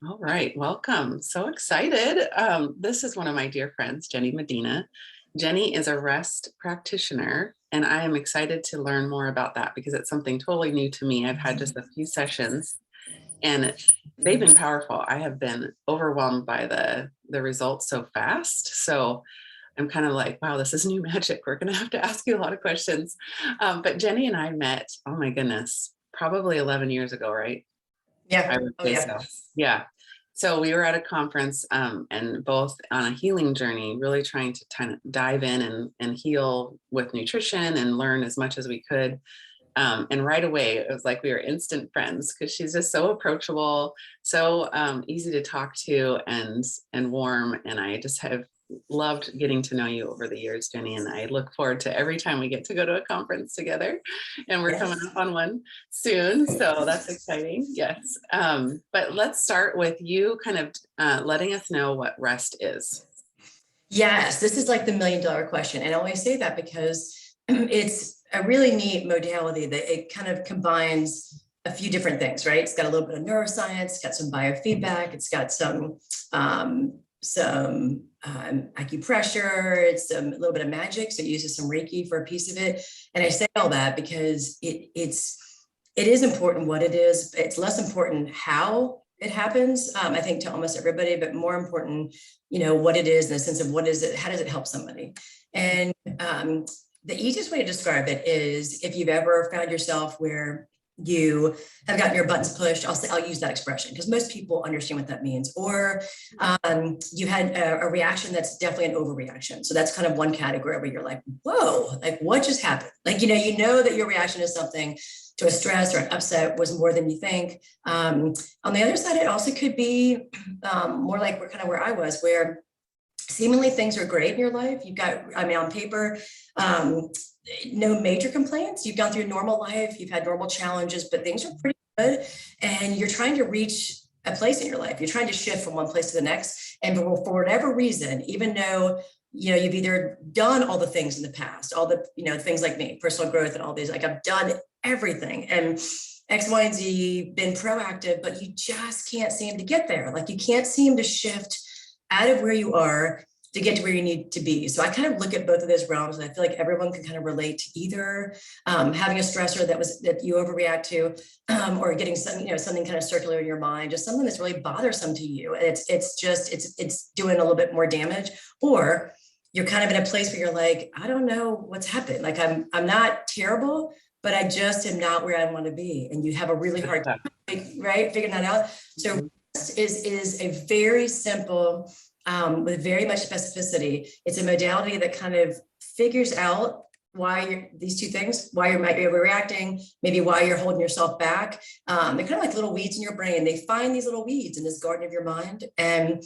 All right, welcome. So excited. This is one of my dear friends, Jenny Medina. Jenny is a rest practitioner, and I am excited to learn more about that because it's something totally new to me. I've had just a few sessions, and they've been powerful. I have been overwhelmed by the results so fast. So I'm kind of like, wow, this is new magic. We're going to have to ask you a lot of questions. But Jenny and I met, oh my goodness, probably 11 years ago, right? Yeah. I would Oh, say yeah. so. Yeah. So we were at a conference and both on a healing journey, really trying to kind of dive in and heal with nutrition and learn as much as we could. And right away, it was like we were instant friends because she's just so approachable, so easy to talk to, and warm. And I just have loved getting to know you over the years, Jenny. And I look forward to every time we get to go to a conference together. And we're coming Yes. up on one soon, so that's exciting. Yes. But let's start with you kind of letting us know what rest is. Yes, this is like the $1,000,000 question. And I always say that because it's a really neat modality that it kind of combines a few different things, right? It's got a little bit of neuroscience, it's got some biofeedback, it's got some acupressure, it's a little bit of magic. So it uses some Reiki for a piece of it. And I say all that because it is important what it is. It's less important how it happens, I think, to almost everybody, but more important, what it is in the sense of what is it, how does it help somebody? And the easiest way to describe it is if you've ever found yourself where you have gotten your buttons pushed, I'll use that expression because most people understand what that means. Or you had a reaction that's definitely an overreaction. So that's kind of one category where you're like, whoa, like what just happened? Like, you know that your reaction to something, to a stress or an upset, was more than you think. On the other side, it also could be more like where I was, where seemingly things are great in your life. You've got, I mean, on paper, no major complaints. You've gone through normal life. You've had normal challenges, but things are pretty good. And you're trying to reach a place in your life. You're trying to shift from one place to the next. And for whatever reason, even though, you've either done all the things in the past, all the, things like me, personal growth and all these, like I've done everything and X, Y, and Z, been proactive, but you just can't seem to get there. Like you can't seem to shift out of where you are to get to where you need to be. So I kind of look at both of those realms, and I feel like everyone can kind of relate to either having a stressor that you overreact to, or getting something kind of circular in your mind, just something that's really bothersome to you, and it's doing a little bit more damage, or you're kind of in a place where you're like, I don't know what's happened. Like I'm not terrible, but I just am not where I want to be, and you have a really hard time, right, figuring that out. So is a very simple, with very much specificity. It's a modality that kind of figures out why these two things, why you might be overreacting, maybe why you're holding yourself back. They're kind of like little weeds in your brain. They find these little weeds in this garden of your mind and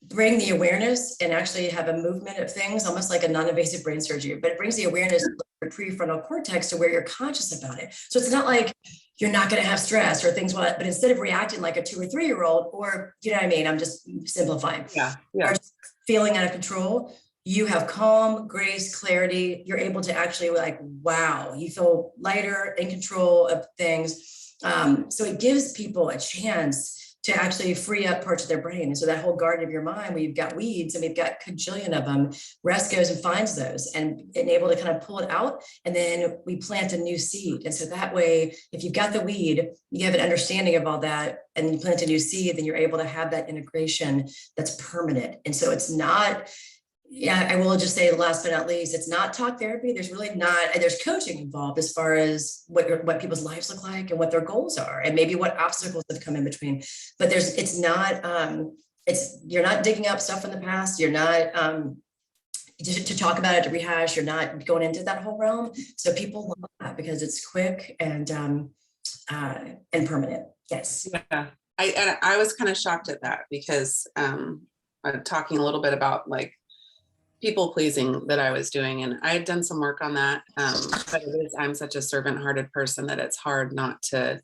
bring the awareness and actually have a movement of things, almost like a non-invasive brain surgery, but it brings the awareness to the prefrontal cortex to where you're conscious about it. So it's not like you're not going to have stress or things, but instead of reacting like a 2 or 3 year old, or, you know what I mean? I'm just simplifying. Yeah. Or just feeling out of control. You have calm, grace, clarity. You're able to actually like, wow, you feel lighter, in control of things. So it gives people a chance to actually free up parts of their brain. And so that whole garden of your mind where you've got weeds and we've got cajillion of them, rest goes and finds those and able to kind of pull it out. And then we plant a new seed. And so that way, if you've got the weed, you have an understanding of all that and you plant a new seed, then you're able to have that integration that's permanent. And so it's not, I will just say last but not least, it's not talk therapy. There's really not, and there's coaching involved as far as what people's lives look like and what their goals are, and maybe what obstacles have come in between. But you're not digging up stuff from the past. You're not, to talk about it, to rehash, you're not going into that whole realm. So people love that because it's quick and permanent. Yes. Yeah. I was kind of shocked at that because I'm talking a little bit about like people pleasing that I was doing, and I had done some work on that. But I'm such a servant-hearted person that it's hard not to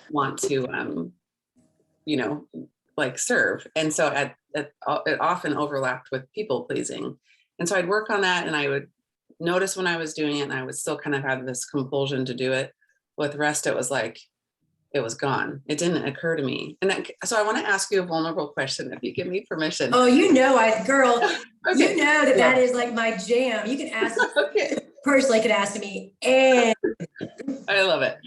want to, like serve. And so it often overlapped with people pleasing. And so I'd work on that, and I would notice when I was doing it, and I would still kind of have this compulsion to do it. With rest, it was like, it was gone. It didn't occur to me. And so I want to ask you a vulnerable question, if you give me permission. Oh, girl, Okay. you know that is like my jam. You can ask Okay. personally, could ask me, and I love it.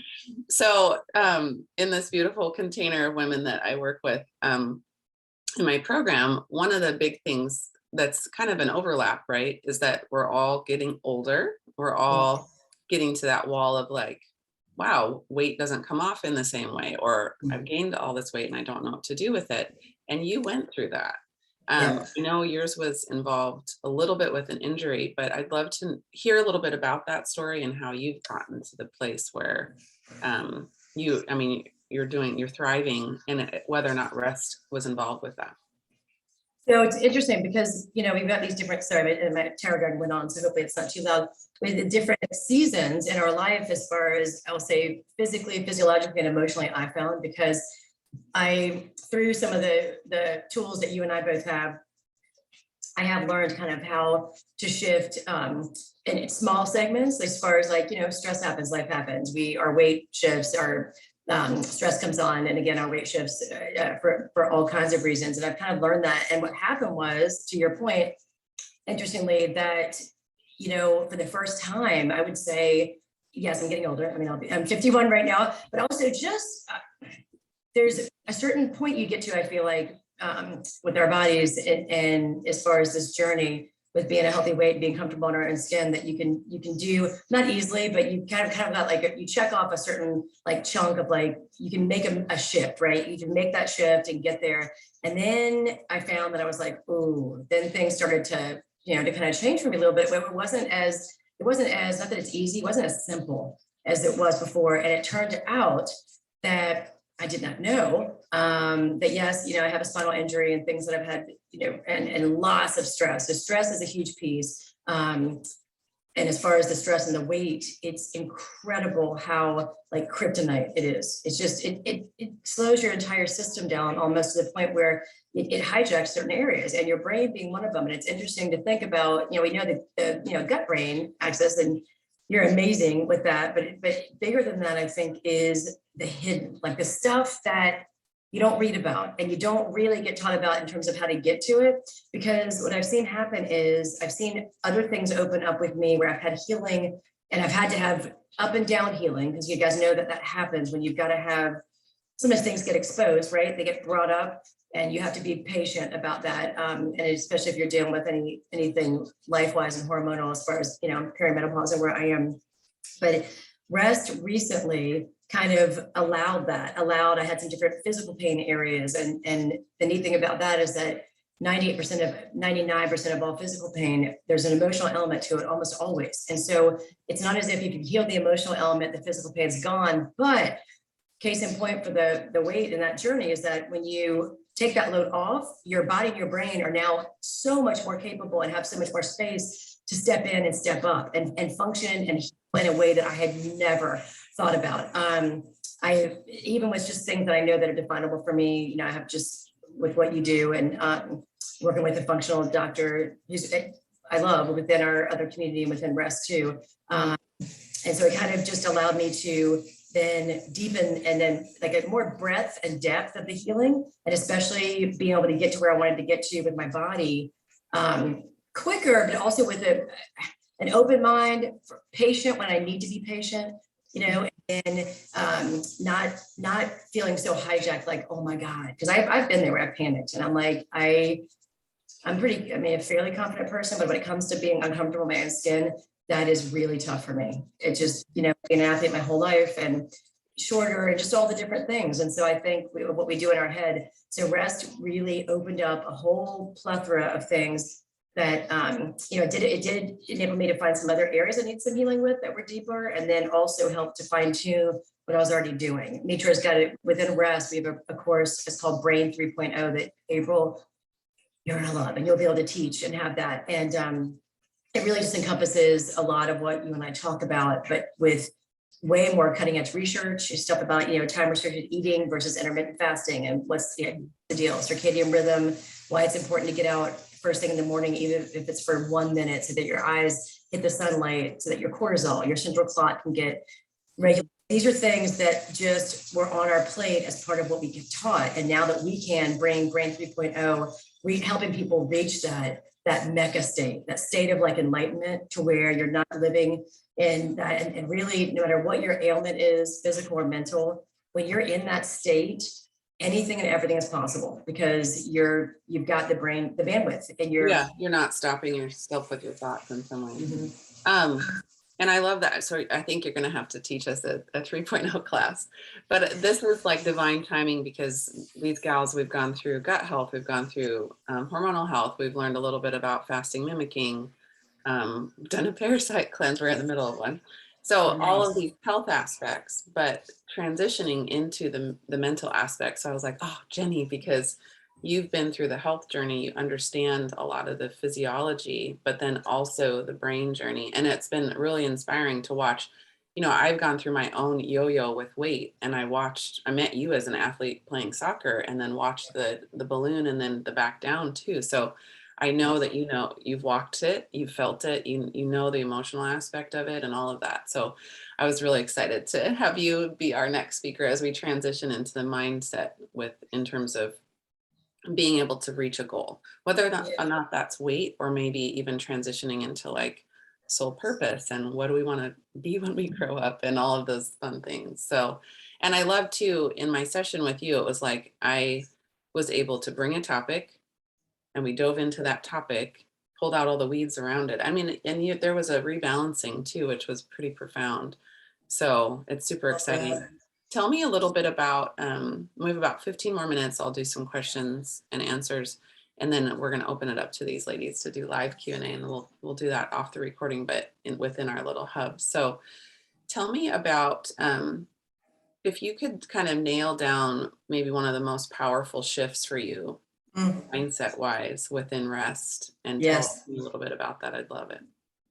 So in this beautiful container of women that I work with in my program, one of the big things that's kind of an overlap, right, is that we're all getting older. We're all getting to that wall of like, wow, weight doesn't come off in the same way, or I've gained all this weight and I don't know what to do with it. And you went through that. I know yours was involved a little bit with an injury, but I'd love to hear a little bit about that story and how you've gotten to the place where you're thriving, and whether or not rest was involved with that. So it's interesting because, we've got these different, sorry, and my tarot garden went on, so hopefully it's not too loud, with the different seasons in our life, as far as I'll say physically, physiologically, and emotionally, I found, because through some of the tools that you and I both have, I have learned kind of how to shift in small segments, as far as like, stress happens, life happens. Our weight shifts, our stress comes on, and again, our weight shifts for all kinds of reasons. And I've kind of learned that. And what happened was, to your point, interestingly, that, for the first time, I would say, yes, I'm getting older. I mean, I'm 51 right now, but also just there's a certain point you get to, I feel like, with our bodies, and as far as this journey with being a healthy weight, being comfortable in our own skin, that you can do, not easily, but you kind of got like, you check off a certain like chunk of like, you can make a shift, right? You can make that shift and get there. And then I found that I was like, ooh, then things started to, to kind of change for me a little bit. It wasn't as, not that it's easy, it wasn't as simple as it was before. And it turned out that I did not know that, yes, I have a spinal injury and things that I've had, and lots of stress. So stress is a huge piece. And as far as the stress and the weight, it's incredible how like kryptonite it is. It's just, it slows your entire system down almost to the point where it hijacks certain areas, and your brain being one of them. And it's interesting to think about, we know the gut brain axis, and you're amazing with that, but bigger than that, I think, is the hidden, like the stuff that you don't read about and you don't really get taught about in terms of how to get to it. Because what I've seen happen is I've seen other things open up with me where I've had healing, and I've had to have up and down healing, because you guys know that happens when you've got to have, sometimes things get exposed, right? They get brought up, and you have to be patient about that. And especially if you're dealing with anything life-wise and hormonal, as far as, perimenopause and where I am. But rest recently kind of allowed, I had some different physical pain areas. And the neat thing about that is that 99% of all physical pain, there's an emotional element to it almost always. And so it's not as if you can heal the emotional element, the physical pain's gone. But case in point for the weight in that journey is that when you take that load off, your body and your brain are now so much more capable and have so much more space to step in and step up and function and heal in a way that I had never thought about. I even with just things that I know that are definable for me, I have just with what you do, and working with a functional doctor who's I love within our other community and within rest too. And so it kind of just allowed me to then deepen, and then like a more breadth and depth of the healing, and especially being able to get to where I wanted to get to with my body quicker, but also with an open mind, patient when I need to be patient, and not feeling so hijacked, like, oh my God, because I've been there where I've panicked, and I'm like, I'm a fairly confident person, but when it comes to being uncomfortable in my own skin, that is really tough for me. It's just, being an athlete my whole life and shorter and just all the different things. And so I think what we do in our head, so rest really opened up a whole plethora of things that, it did enable me to find some other areas I need some healing with that were deeper, and then also helped to fine tune what I was already doing. Mitra's got it within rest. We have a course, it's called Brain 3.0 that April, you're gonna love, and you'll be able to teach and have that. And it really just encompasses a lot of what you and I talk about, but with way more cutting edge research, stuff about, time restricted eating versus intermittent fasting, and what's the deal, circadian rhythm, why it's important to get out first thing in the morning, even if it's for 1 minute, so that your eyes hit the sunlight, so that your cortisol, your central clock can get regulated these are things that just were on our plate as part of what we get taught. And now that we can bring Brain 3.0, helping people reach that mecca state, that state of like enlightenment, to where you're not living in that, and really, no matter what your ailment is, physical or mental, when you're in that state, anything and everything is possible, because you've got the brain, the bandwidth, and you're not stopping yourself with your thoughts in some way. Mhm. And I love that. So I think you're going to have to teach us a 3.0 class, but this is like divine timing, because these gals, we've gone through gut health, we've gone through hormonal health, we've learned a little bit about fasting mimicking, done a parasite cleanse, we're in the middle of one. So all of these health aspects, but transitioning into the mental aspect. So I was like, oh, Jenny, because you've been through the health journey, you understand a lot of the physiology, but then also the brain journey. And it's been really inspiring to watch. You know, I've gone through my own yo-yo with weight, and I met you as an athlete playing soccer, and then watched the balloon and then the back down too. So I know that, you know, you've walked it, you've felt it, you know the emotional aspect of it and all of that. So I was really excited to have you be our next speaker as we transition into the mindset in terms of being able to reach a goal, whether or not that's weight, or maybe even transitioning into like soul purpose and what do we want to be when we grow up, and all of those fun things. So, and I love too, in my session with you, it was like I was able to bring a topic, and we dove into that topic, pulled out all the weeds around it. I mean, and there was a rebalancing too, which was pretty profound. So it's super exciting. Tell me a little bit about, we have about 15 more minutes. I'll do some questions and answers, and then we're going to open it up to these ladies to do live Q&A, and we'll do that off the recording, but within our little hub. So tell me about, if you could kind of nail down maybe one of the most powerful shifts for you, mindset wise, within rest, and tell me a little bit about that. I'd love it.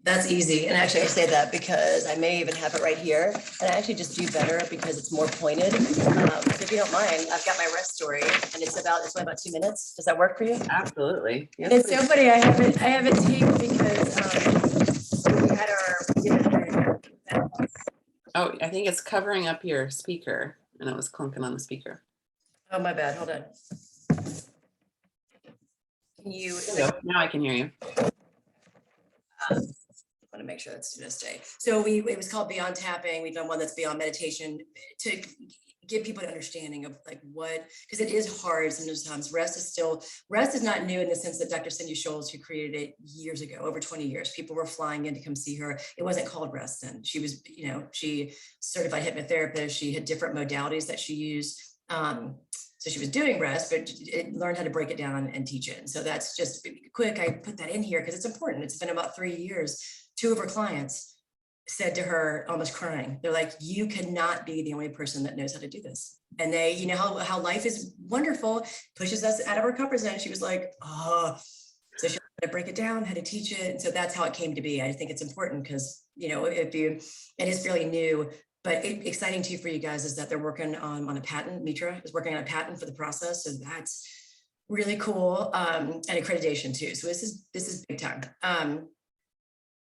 That's easy. And actually I say that because I may even have it right here, and I actually just do better because it's more pointed. So if you don't mind, I've got my rest story, and it's only about 2 minutes. Does that work for you? Absolutely. Yes, and it's so funny. I have it taped because we had our Oh, I think it's covering up your speaker, and it was clunking on the speaker. Oh, my bad. Hold on. Can you? Now I can hear you. I want to make sure that's to stay. So it was called Beyond Tapping. We've done one that's beyond meditation, to give people an understanding of like what, because it is hard sometimes. Rest is not new in the sense that Dr. Cindy Scholes, who created it years ago, over 20 years, people were flying in to come see her. It wasn't called rest then. She was, she certified hypnotherapist. She had different modalities that she used. So she was doing rest, but learned how to break it down and teach it. And so that's just quick. I put that in here because it's important. It's been about 3 years. 2 of her clients said to her, almost crying, they're like, you cannot be the only person that knows how to do this. And they, how life is wonderful, pushes us out of our comfort zone. She was like, oh, so she had to break it down, how to teach it. And so that's how it came to be. I think it's important because, it is fairly new, but exciting too for you guys is that they're working on a patent. Mitra is working on a patent for the process. So that's really cool. And accreditation too. So this is big time.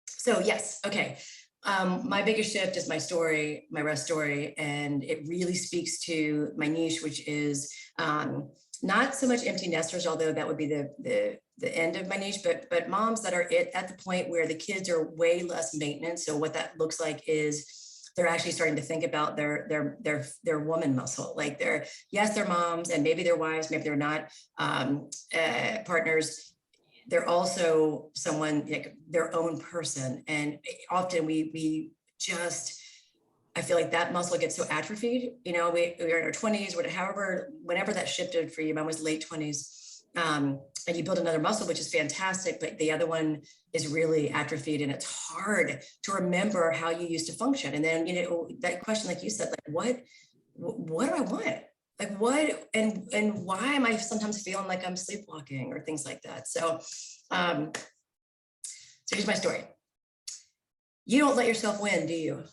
So yes, okay. My biggest shift is my story, my rest story, and it really speaks to my niche, which is not so much empty nesters, although that would be the end of my niche, but moms that are at the point where the kids are way less maintenance. So what that looks like is they're actually starting to think about their woman muscle. Like they're moms, and maybe they're wives, maybe they're not partners. They're also someone like their own person. And often we just, I feel like that muscle gets so atrophied, we're in our 20s, whenever that shifted for you. Mine was late 20s. And you build another muscle, which is fantastic, but the other one is really atrophied, and it's hard to remember how you used to function. And then, that question, like you said, like, what do I want? Like what, and why am I sometimes feeling like I'm sleepwalking or things like that? So here's my story. You don't let yourself win, do you?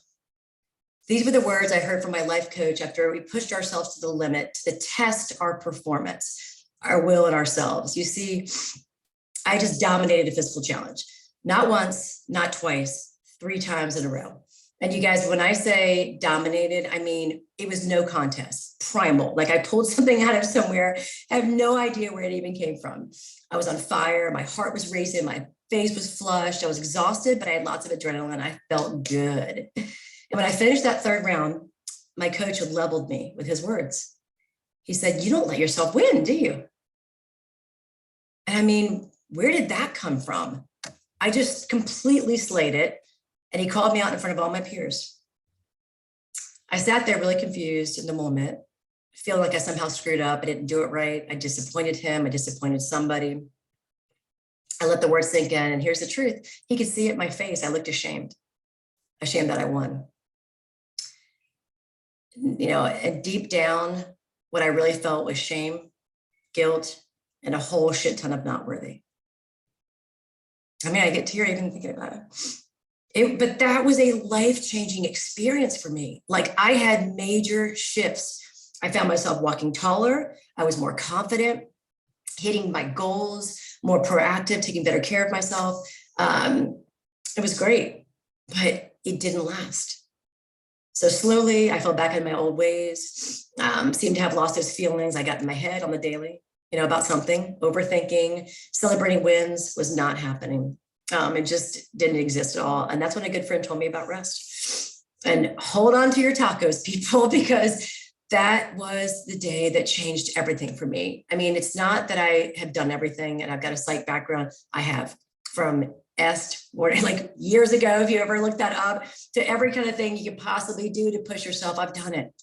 These were the words I heard from my life coach after we pushed ourselves to the limit to test our performance, our will, and ourselves. You see, I just dominated a physical challenge. Not once, not twice, 3 times in a row. And you guys, when I say dominated, I mean, it was no contest, primal. Like I pulled something out of somewhere. I have no idea where it even came from. I was on fire. My heart was racing. My face was flushed. I was exhausted, but I had lots of adrenaline. I felt good. And when I finished that third round, my coach had leveled me with his words. He said, "You don't let yourself win, do you?" And I mean, where did that come from? I just completely slayed it. And he called me out in front of all my peers. I sat there really confused in the moment, feeling like I somehow screwed up. I didn't do it right. I disappointed him. I disappointed somebody. I let the words sink in. And here's the truth. He could see it in my face. I looked ashamed that I won. You know, and deep down, what I really felt was shame, guilt, and a whole shit ton of not worthy. I mean, I get teary even thinking about it. But that was a life-changing experience for me. Like I had major shifts. I found myself walking taller. I was more confident, hitting my goals, more proactive, taking better care of myself. It was great, but it didn't last. So slowly I fell back in my old ways, seemed to have lost those feelings. I got in my head on the daily, about something, overthinking, celebrating wins was not happening. It just didn't exist at all. And that's when a good friend told me about rest. And hold on to your tacos, people, because that was the day that changed everything for me. I mean, it's not that I have done everything and I've got a psych background. I have, from EST, or like years ago, if you ever looked that up, to every kind of thing you could possibly do to push yourself. I've done it.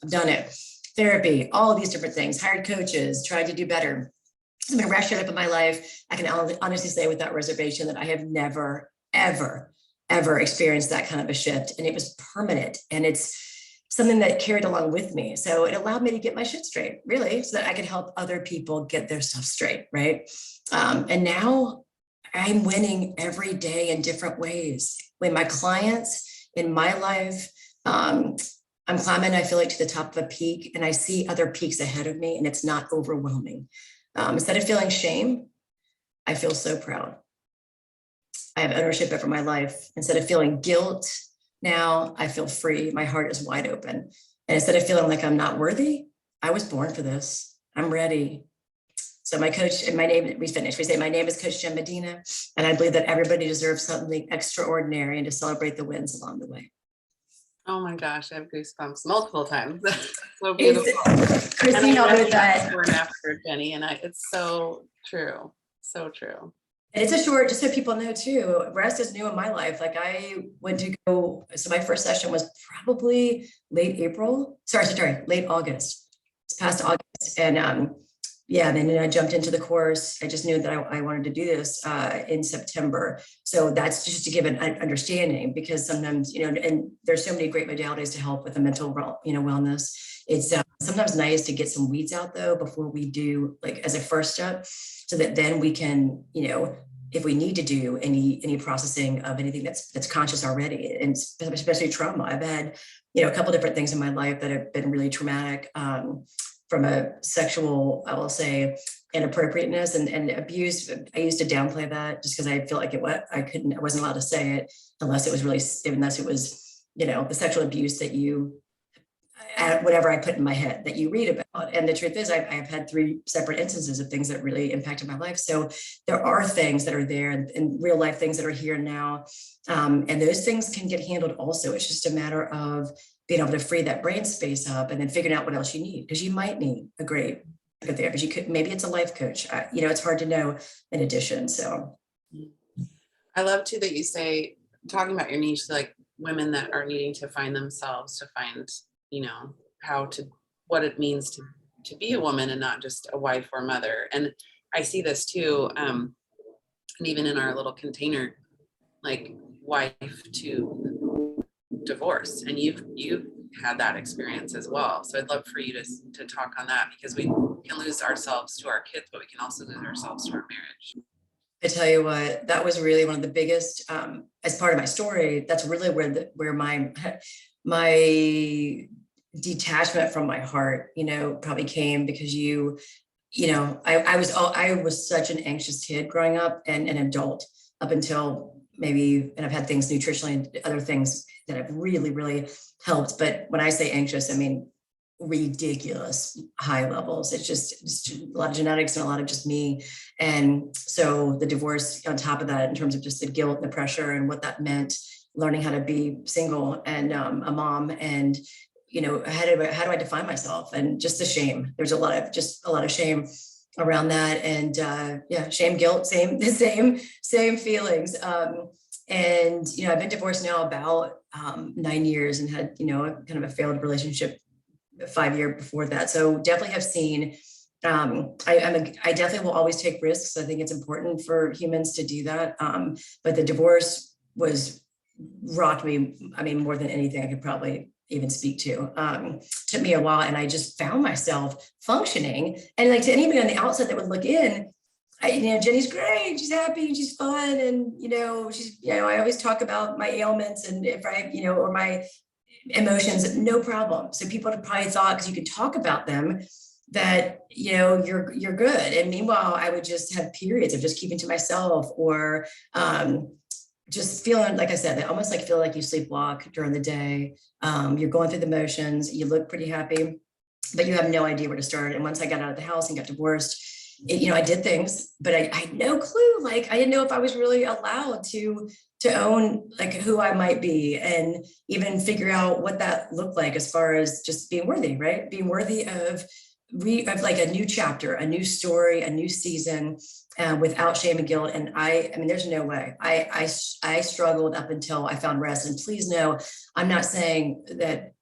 Therapy, all of these different things, hired coaches, tried to do better. It's been a rush up in my life. I can honestly say without reservation that I have never, ever experienced that kind of a shift. And it was permanent. And it's something that carried along with me. So it allowed me to get my shit straight, really, so that I could help other people get their stuff straight, right? And now I'm winning every day in different ways. With my clients, in my life, I'm climbing, I feel like, to the top of a peak, and I see other peaks ahead of me, and it's not overwhelming. Instead of feeling shame, I feel so proud. I have ownership over my life. Instead of feeling guilt, now I feel free. My heart is wide open. And instead of feeling like I'm not worthy, I was born for this. I'm ready. So my coach, and my name, we finished. We say, my name is Coach Jenny Medina, and I believe that everybody deserves something extraordinary and to celebrate the wins along the way. Oh my gosh, I have goosebumps multiple times. So beautiful. Christine, help me with that. Before and after, Jenny, and it's so true. So true. And it's a short, just so people know too, rest is new in my life. Like I went to go, so my first session was probably late August. It's past August. And yeah, then I jumped into the course. I just knew that I wanted to do this in September. So that's just to give an understanding, because sometimes, and there's so many great modalities to help with the mental, wellness. It's sometimes nice to get some weeds out though, before we do, like as a first step, so that then we can, if we need to do any processing of anything that's conscious already, and especially trauma. I've had, a couple different things in my life that have been really traumatic, from a sexual, I will say, inappropriateness and abuse. I used to downplay that just because I feel like I wasn't allowed to say it unless it was the sexual abuse that whatever I put in my head that you read about. And the truth is I've had 3 separate instances of things that really impacted my life. So there are things that are there and real life things that are here now. And those things can get handled also. It's just a matter of being able to free that brain space up and then figuring out what else you need, because you might need a great therapist. Maybe it's a life coach. It's hard to know in addition. So I love too that you say, talking about your niche, like women that are needing to find themselves, to find, what it means to be a woman and not just a wife or mother. And I see this too, and even in our little container, like wife to divorce, and you've had that experience as well. So I'd love for you to talk on that, because we can lose ourselves to our kids, but we can also lose ourselves to our marriage. I tell you what, that was really one of the biggest, as part of my story, that's really where my detachment from my heart, probably came, because I was such an anxious kid growing up and an adult up until maybe, and I've had things nutritionally and other things that have really, really helped. But when I say anxious, I mean ridiculous high levels. It's just a lot of genetics and a lot of just me. And so the divorce on top of that, in terms of just the guilt and the pressure and what that meant, learning how to be single and a mom, and how do I define myself, and just the shame. There's a lot of shame around that, and shame, guilt, the same feelings. And I've been divorced now about 9 years, and had kind of a failed relationship 5 years before that. So definitely have seen. I definitely will always take risks. I think it's important for humans to do that. But the divorce rocked me. I mean, more than anything I could probably even speak to. Took me a while, and I just found myself functioning. And like, to anybody on the outside that would look in, Jenny's great, she's happy, and she's fun, and she's I always talk about my ailments, and if I or my emotions, no problem. So people probably thought, because you could talk about them, that you're good. And meanwhile, I would just have periods of just keeping to myself, or just feeling, like I said, almost like feel like you sleepwalk during the day. You're going through the motions, you look pretty happy, but you have no idea where to start. And once I got out of the house and got divorced, I did things, but I had no clue. Like, I didn't know if I was really allowed to own like who I might be, and even figure out what that looked like as far as just being worthy, right? Being worthy of like a new chapter, a new story, a new season, without shame and guilt. And I mean, there's no way. I struggled up until I found rest. And please know, I'm not saying that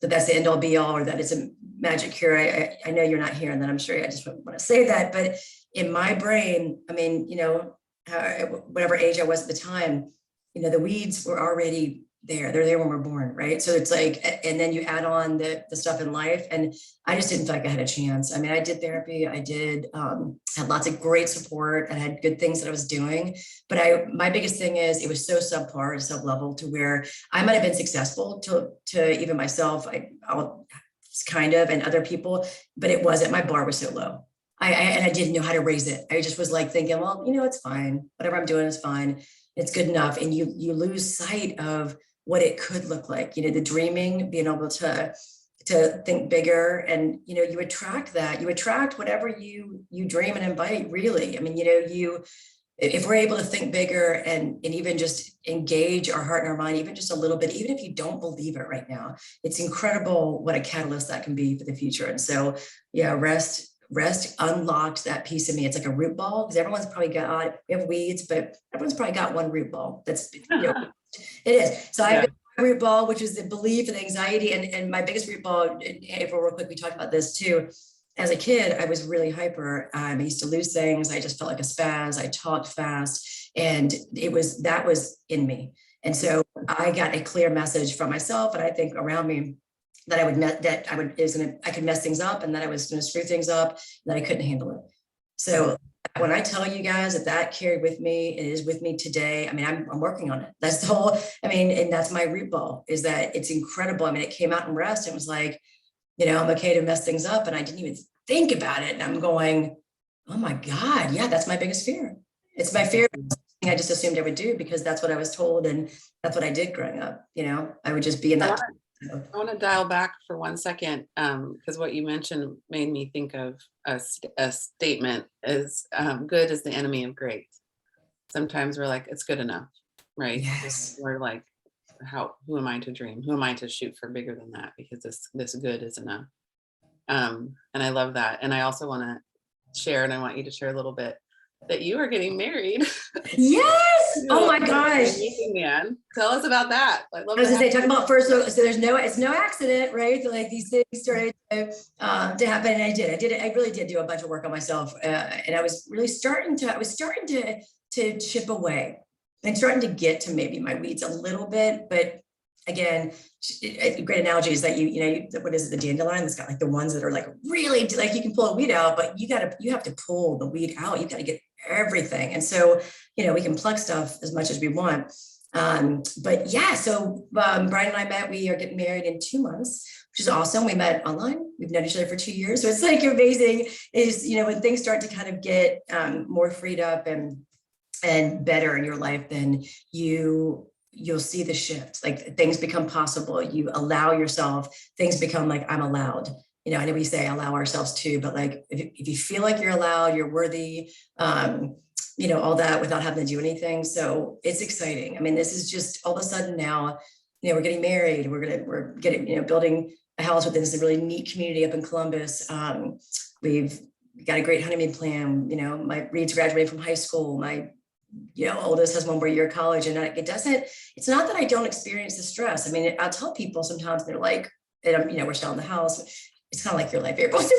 that's the end all be all, or that it's a magic cure. I know you're not hearing that. I'm sure I just want to say that. But in my brain, I mean, whatever age I was at the time, the weeds were already there. They're there when we're born, right? So it's like, and then you add on the stuff in life, and I just didn't feel like I had a chance. I mean, I did therapy, I did had lots of great support, I had good things that I was doing, but my biggest thing is it was so subpar, sub-level, to where I might have been successful to even myself, I'll kind of, and other people, but it wasn't. My bar was so low. And I didn't know how to raise it. I just was like thinking, well, it's fine. Whatever I'm doing is fine. It's good enough. And you lose sight of what it could look like, the dreaming, being able to think bigger, and, you attract that. You attract whatever you dream and invite, really. I mean, if we're able to think bigger and even just engage our heart and our mind, even just a little bit, even if you don't believe it right now, it's incredible what a catalyst that can be for the future. And so, yeah, rest unlocked that piece of me. It's like a root ball, because everyone's probably got, we have weeds, but everyone's probably got one root ball. That's, it is. So I have a root ball, which is the belief and anxiety. And my biggest root ball, April, real quick, we talked about this too. As a kid, I was really hyper. I used to lose things. I just felt like a spaz. I talked fast, and that was in me. And so I got a clear message from myself, and I think around me, that I could mess things up, and that I was going to screw things up, and that I couldn't handle it. So when I tell you guys that carried with me, it is with me today. I mean, I'm working on it. That's the whole, and that's my root ball, is that it's incredible. I mean, it came out in rest. It was like, I'm okay to mess things up. And I didn't even think about it. And I'm going, oh my God, yeah, that's my biggest fear. It's my fear. I just assumed I would do, because that's what I was told. And that's what I did growing up. I would just be in that. I want to dial back for 1 second, because what you mentioned made me think of a statement is, good is the enemy of great. Sometimes we're like, it's good enough, right? Yes. We're like, who am I to dream? Who am I to shoot for bigger than that? Because this good is enough. And I love that. And I also want to share, and I want you to share a little bit, that you are getting married. Yes. Oh my gosh. Man, tell us about that. I was gonna say, talk about first. So it's no accident, right? So like these things started to happen, and I did it. I really did do a bunch of work on myself, and I was really starting to chip away, and starting to get to maybe my weeds a little bit. But again, a great analogy is that what is it, the dandelion that's got like the ones that are like really, like you can pull a weed out, but you have to pull the weed out. You got to get everything. And so, we can pluck stuff as much as we want. But yeah, so Brian and I met, we are getting married in 2 months, which is awesome. We met online. We've known each other for 2 years. So it's like amazing is, when things start to kind of get more freed up, and and better in your life, then you'll see the shift. Like things become possible. You allow yourself, things become like, I'm allowed. You know, I know we say allow ourselves to, but like if you feel like you're allowed, you're worthy, you know, all that without having to do anything. So it's exciting. I mean, this is just all of a sudden now, you know, we're getting married, we're getting, you know, building a house within this really neat community up in Columbus. We've got a great honeymoon plan. You know, my Reed's graduating from high school. My, you know, oldest has 1 more year of college, and it's not that I don't experience the stress. I mean, I'll tell people sometimes, they're like, and you know, we're still in the house. It's kind of like your life, April. So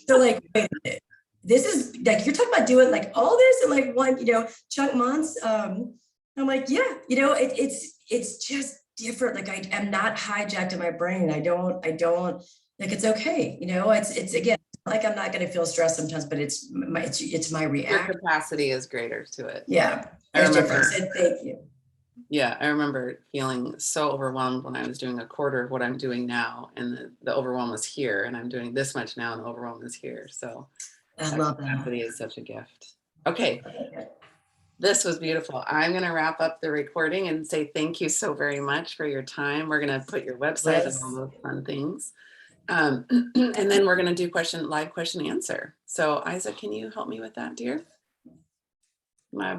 they're like, wait a minute, this is like, you're talking about doing like all this in like one, you know, chunk months. I'm like, yeah, you know, it's just different. Like I am not hijacked in my brain. I don't like, it's okay. You know, it's again, like I'm not going to feel stressed sometimes, but it's my Your reaction. capacity is greater to it. Yeah, I it's remember. different. I said, thank you. Yeah, I remember feeling so overwhelmed when I was doing a quarter of what I'm doing now, and the overwhelm was here, and I'm doing this much now, and the overwhelm is here. So I that love that. capacity is such a gift. Okay, this was beautiful. I'm going to wrap up the recording and say thank you so very much for your time. We're going to put your website and all those fun things. And then we're going to do live question answer. So Isaac, can you help me with that, dear?